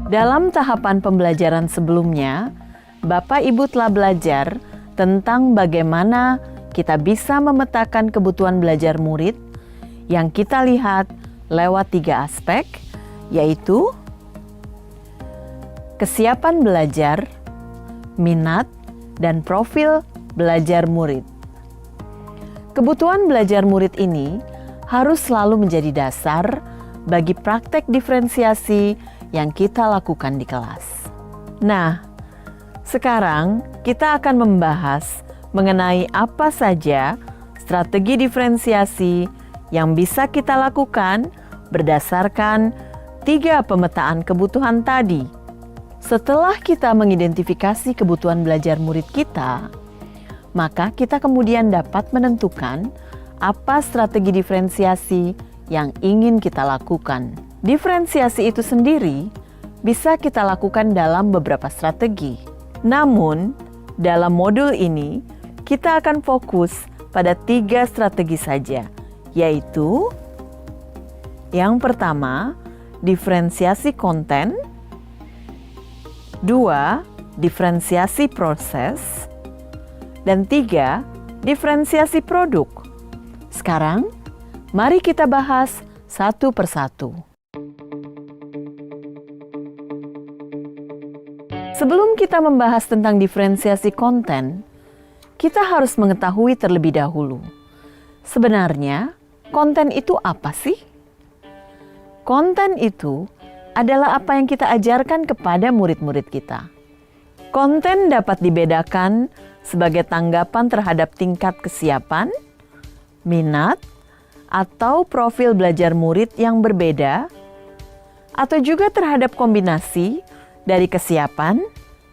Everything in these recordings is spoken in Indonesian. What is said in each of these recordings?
Dalam tahapan pembelajaran sebelumnya, Bapak Ibu telah belajar tentang bagaimana kita bisa memetakan kebutuhan belajar murid yang kita lihat lewat 3 aspek, yaitu kesiapan belajar, minat, dan profil belajar murid. Kebutuhan belajar murid ini harus selalu menjadi dasar bagi praktek diferensiasi yang kita lakukan di kelas. Nah, sekarang kita akan membahas mengenai apa saja strategi diferensiasi yang bisa kita lakukan berdasarkan 3 pemetaan kebutuhan tadi. Setelah kita mengidentifikasi kebutuhan belajar murid kita, maka kita kemudian dapat menentukan apa strategi diferensiasi yang ingin kita lakukan. Diferensiasi itu sendiri bisa kita lakukan dalam beberapa strategi. Namun, dalam modul ini kita akan fokus pada 3 strategi saja, yaitu yang pertama, diferensiasi konten, 2, diferensiasi proses, dan 3, diferensiasi produk. Sekarang, mari kita bahas satu persatu. Sebelum kita membahas tentang diferensiasi konten, kita harus mengetahui terlebih dahulu. Sebenarnya, konten itu apa sih? Konten itu adalah apa yang kita ajarkan kepada murid-murid kita. Konten dapat dibedakan sebagai tanggapan terhadap tingkat kesiapan, minat, atau profil belajar murid yang berbeda, atau juga terhadap kombinasi dari kesiapan,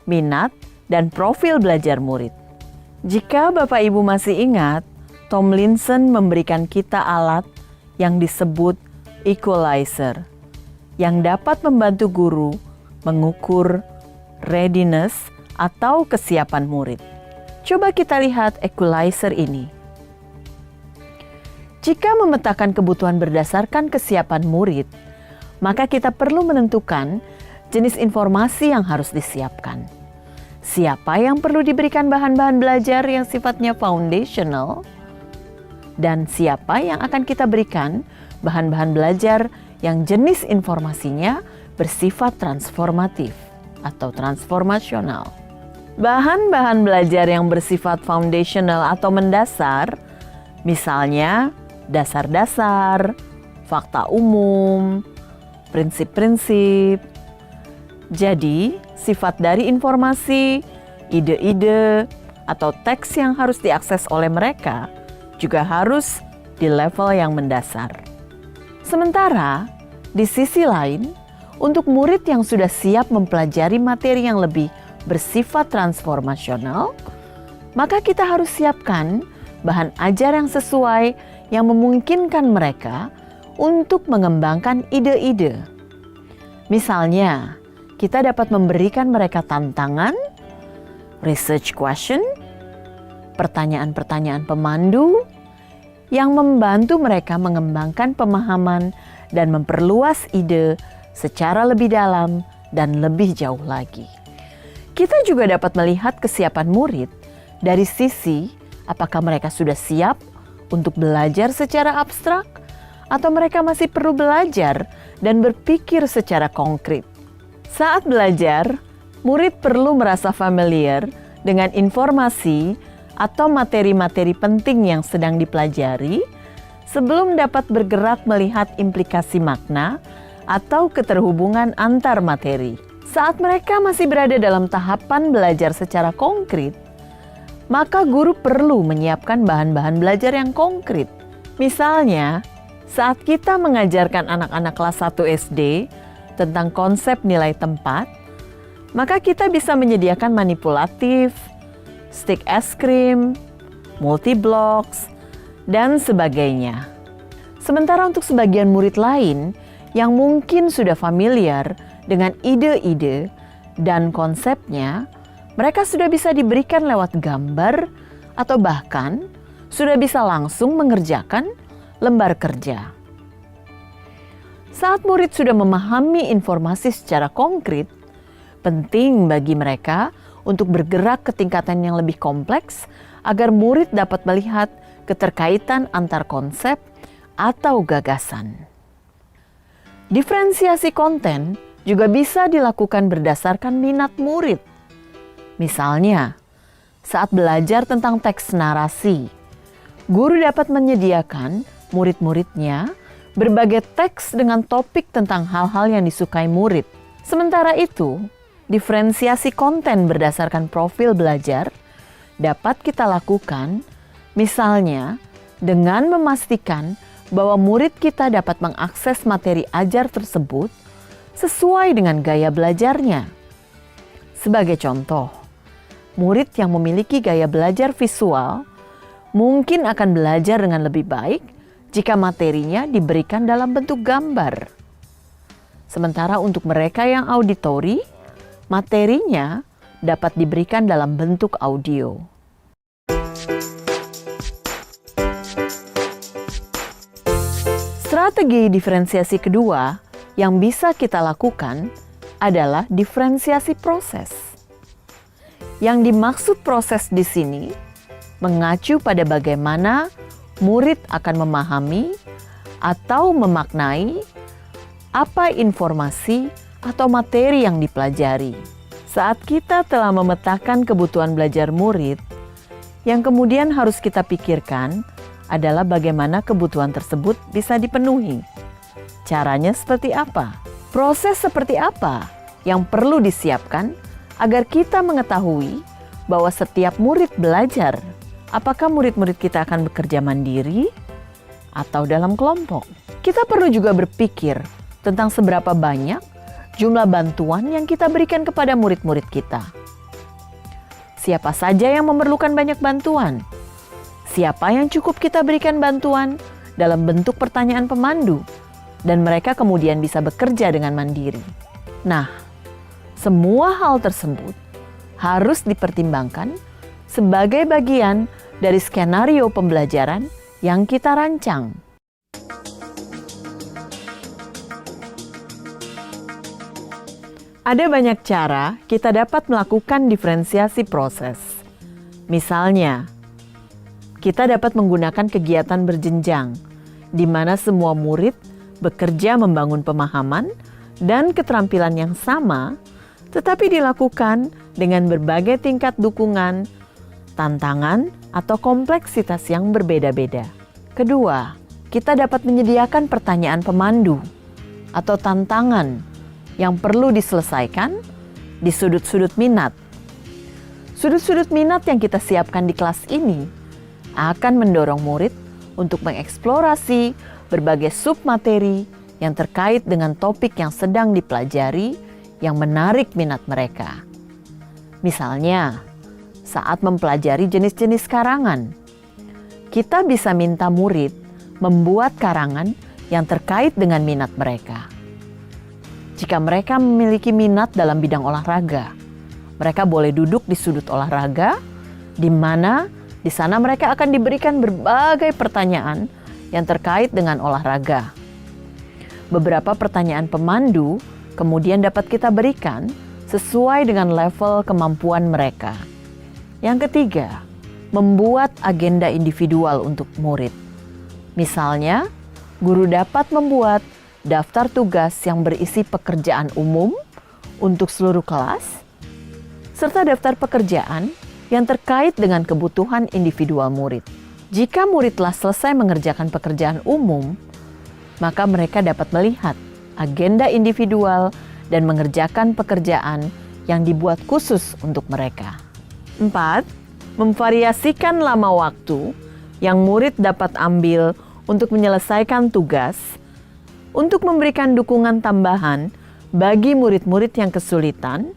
minat, dan profil belajar murid. Jika Bapak Ibu masih ingat, Tomlinson memberikan kita alat yang disebut equalizer, yang dapat membantu guru mengukur readiness atau kesiapan murid. Coba kita lihat equalizer ini. Jika memetakan kebutuhan berdasarkan kesiapan murid, maka kita perlu menentukan jenis informasi yang harus disiapkan. Siapa yang perlu diberikan bahan-bahan belajar yang sifatnya foundational, dan siapa yang akan kita berikan bahan-bahan belajar yang jenis informasinya bersifat transformatif atau transformasional. Bahan-bahan belajar yang bersifat foundational atau mendasar, misalnya dasar-dasar, fakta umum, prinsip-prinsip. Jadi, sifat dari informasi, ide-ide, atau teks yang harus diakses oleh mereka juga harus di level yang mendasar. Sementara, di sisi lain, untuk murid yang sudah siap mempelajari materi yang lebih bersifat transformasional, maka kita harus siapkan bahan ajar yang sesuai yang memungkinkan mereka untuk mengembangkan ide-ide. Misalnya, kita dapat memberikan mereka tantangan, research question, pertanyaan-pertanyaan pemandu yang membantu mereka mengembangkan pemahaman dan memperluas ide secara lebih dalam dan lebih jauh lagi. Kita juga dapat melihat kesiapan murid dari sisi apakah mereka sudah siap untuk belajar secara abstrak atau mereka masih perlu belajar dan berpikir secara konkret. Saat belajar, murid perlu merasa familiar dengan informasi atau materi-materi penting yang sedang dipelajari sebelum dapat bergerak melihat implikasi makna atau keterhubungan antar materi. Saat mereka masih berada dalam tahapan belajar secara konkret, maka guru perlu menyiapkan bahan-bahan belajar yang konkret. Misalnya, saat kita mengajarkan anak-anak kelas 1 SD tentang konsep nilai tempat, maka kita bisa menyediakan manipulatif, stick es krim, multi-blocks, dan sebagainya. Sementara untuk sebagian murid lain yang mungkin sudah familiar dengan ide-ide dan konsepnya, mereka sudah bisa diberikan lewat gambar atau bahkan sudah bisa langsung mengerjakan lembar kerja. Saat murid sudah memahami informasi secara konkret, penting bagi mereka untuk bergerak ke tingkatan yang lebih kompleks agar murid dapat melihat keterkaitan antar konsep atau gagasan. Diferensiasi konten juga bisa dilakukan berdasarkan minat murid. Misalnya, saat belajar tentang teks narasi, guru dapat menyediakan murid-muridnya berbagai teks dengan topik tentang hal-hal yang disukai murid. Sementara itu, diferensiasi konten berdasarkan profil belajar dapat kita lakukan, misalnya dengan memastikan bahwa murid kita dapat mengakses materi ajar tersebut sesuai dengan gaya belajarnya. Sebagai contoh, murid yang memiliki gaya belajar visual mungkin akan belajar dengan lebih baik jika materinya diberikan dalam bentuk gambar. Sementara untuk mereka yang auditori, materinya dapat diberikan dalam bentuk audio. Strategi diferensiasi kedua yang bisa kita lakukan adalah diferensiasi proses. Yang dimaksud proses di sini mengacu pada bagaimana murid akan memahami atau memaknai apa informasi atau materi yang dipelajari. Saat kita telah memetakan kebutuhan belajar murid, yang kemudian harus kita pikirkan adalah bagaimana kebutuhan tersebut bisa dipenuhi. Caranya seperti apa? Proses seperti apa yang perlu disiapkan agar kita mengetahui bahwa setiap murid belajar? Apakah murid-murid kita akan bekerja mandiri atau dalam kelompok? Kita perlu juga berpikir tentang seberapa banyak jumlah bantuan yang kita berikan kepada murid-murid kita. Siapa saja yang memerlukan banyak bantuan? Siapa yang cukup kita berikan bantuan dalam bentuk pertanyaan pemandu dan mereka kemudian bisa bekerja dengan mandiri? Nah, semua hal tersebut harus dipertimbangkan sebagai bagian dari skenario pembelajaran yang kita rancang. Ada banyak cara kita dapat melakukan diferensiasi proses. Misalnya, kita dapat menggunakan kegiatan berjenjang, di mana semua murid bekerja membangun pemahaman dan keterampilan yang sama, tetapi dilakukan dengan berbagai tingkat dukungan, tantangan, atau kompleksitas yang berbeda-beda. Kedua, kita dapat menyediakan pertanyaan pemandu atau tantangan yang perlu diselesaikan di sudut-sudut minat. Sudut-sudut minat yang kita siapkan di kelas ini akan mendorong murid untuk mengeksplorasi berbagai submateri yang terkait dengan topik yang sedang dipelajari yang menarik minat mereka. Misalnya, saat mempelajari jenis-jenis karangan, kita bisa minta murid membuat karangan yang terkait dengan minat mereka. Jika mereka memiliki minat dalam bidang olahraga, mereka boleh duduk di sudut olahraga, di mana di sana mereka akan diberikan berbagai pertanyaan yang terkait dengan olahraga. Beberapa pertanyaan pemandu kemudian dapat kita berikan sesuai dengan level kemampuan mereka. Yang ketiga, membuat agenda individual untuk murid. Misalnya, guru dapat membuat daftar tugas yang berisi pekerjaan umum untuk seluruh kelas, serta daftar pekerjaan yang terkait dengan kebutuhan individual murid. Jika murid telah selesai mengerjakan pekerjaan umum, maka mereka dapat melihat agenda individual dan mengerjakan pekerjaan yang dibuat khusus untuk mereka. 4. Memvariasikan lama waktu yang murid dapat ambil untuk menyelesaikan tugas, untuk memberikan dukungan tambahan bagi murid-murid yang kesulitan,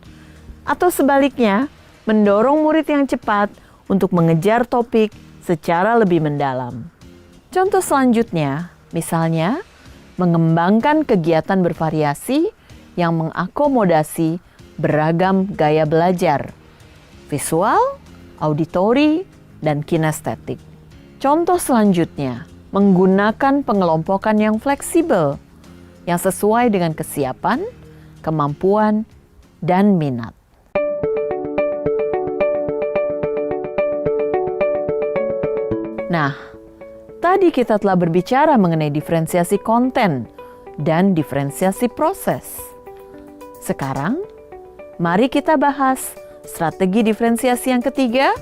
atau sebaliknya, mendorong murid yang cepat untuk mengejar topik secara lebih mendalam. Contoh selanjutnya, misalnya, mengembangkan kegiatan bervariasi yang mengakomodasi beragam gaya belajar, visual, auditori, dan kinestetik. Contoh selanjutnya, menggunakan pengelompokan yang fleksibel, yang sesuai dengan kesiapan, kemampuan, dan minat. Nah, tadi kita telah berbicara mengenai diferensiasi konten dan diferensiasi proses. Sekarang, mari kita bahas strategi diferensiasi yang ketiga,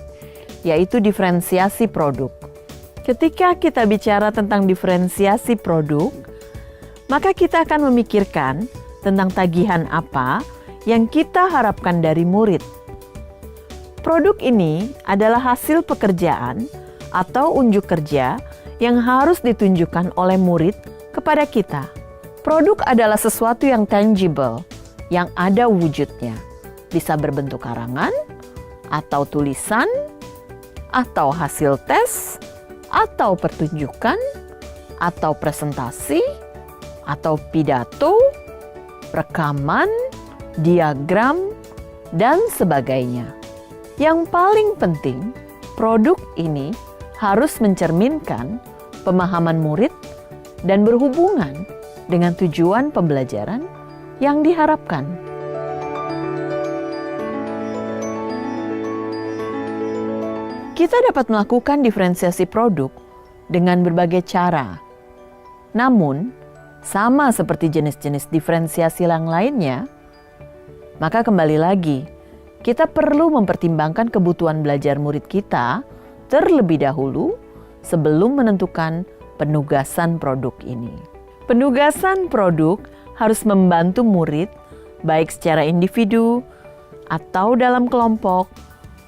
yaitu diferensiasi produk. Ketika kita bicara tentang diferensiasi produk, maka kita akan memikirkan tentang tagihan apa yang kita harapkan dari murid. Produk ini adalah hasil pekerjaan atau unjuk kerja yang harus ditunjukkan oleh murid kepada kita. Produk adalah sesuatu yang tangible, yang ada wujudnya. Bisa berbentuk karangan, atau tulisan, atau hasil tes, atau pertunjukan, atau presentasi, atau pidato, rekaman, diagram, dan sebagainya. Yang paling penting, produk ini harus mencerminkan pemahaman murid dan berhubungan dengan tujuan pembelajaran yang diharapkan. Kita dapat melakukan diferensiasi produk dengan berbagai cara. Namun, sama seperti jenis-jenis diferensiasi yang lainnya, maka kembali lagi, kita perlu mempertimbangkan kebutuhan belajar murid kita terlebih dahulu sebelum menentukan penugasan produk ini. Penugasan produk harus membantu murid, baik secara individu atau dalam kelompok,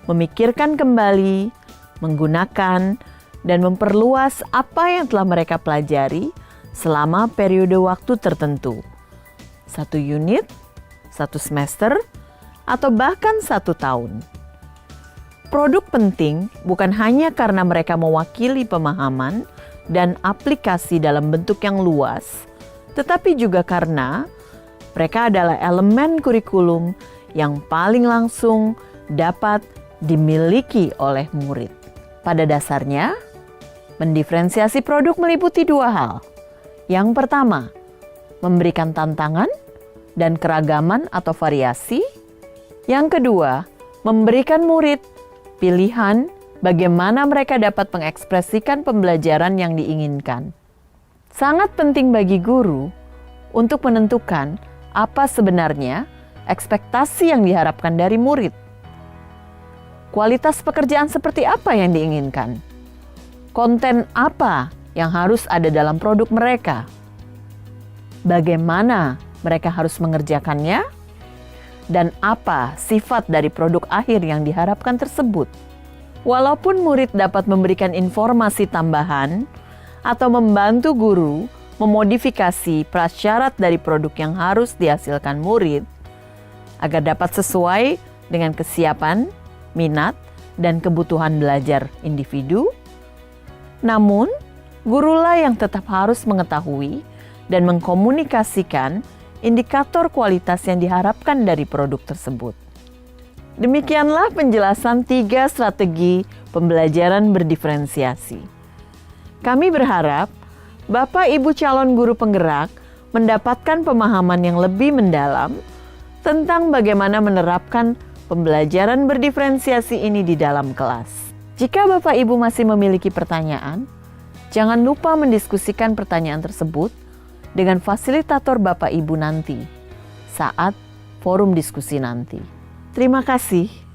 memikirkan kembali, menggunakan, dan memperluas apa yang telah mereka pelajari selama periode waktu tertentu. 1 unit, 1 semester, atau bahkan 1 tahun. Produk penting bukan hanya karena mereka mewakili pemahaman dan aplikasi dalam bentuk yang luas, tetapi juga karena mereka adalah elemen kurikulum yang paling langsung dapat dimiliki oleh murid. Pada dasarnya, mendiferensiasi produk meliputi 2 hal. Yang pertama, memberikan tantangan dan keragaman atau variasi. Yang kedua, memberikan murid pilihan bagaimana mereka dapat mengekspresikan pembelajaran yang diinginkan. Sangat penting bagi guru untuk menentukan apa sebenarnya ekspektasi yang diharapkan dari murid. Kualitas pekerjaan seperti apa yang diinginkan? Konten apa yang harus ada dalam produk mereka? Bagaimana mereka harus mengerjakannya? Dan apa sifat dari produk akhir yang diharapkan tersebut? Walaupun murid dapat memberikan informasi tambahan atau membantu guru memodifikasi prasyarat dari produk yang harus dihasilkan murid agar dapat sesuai dengan kesiapan, minat, dan kebutuhan belajar individu, namun gurulah yang tetap harus mengetahui dan mengkomunikasikan indikator kualitas yang diharapkan dari produk tersebut. Demikianlah penjelasan 3 strategi pembelajaran berdiferensiasi. Kami berharap Bapak Ibu calon guru penggerak mendapatkan pemahaman yang lebih mendalam tentang bagaimana menerapkan pembelajaran berdiferensiasi ini di dalam kelas. Jika Bapak Ibu masih memiliki pertanyaan, jangan lupa mendiskusikan pertanyaan tersebut dengan fasilitator Bapak Ibu nanti saat forum diskusi nanti. Terima kasih.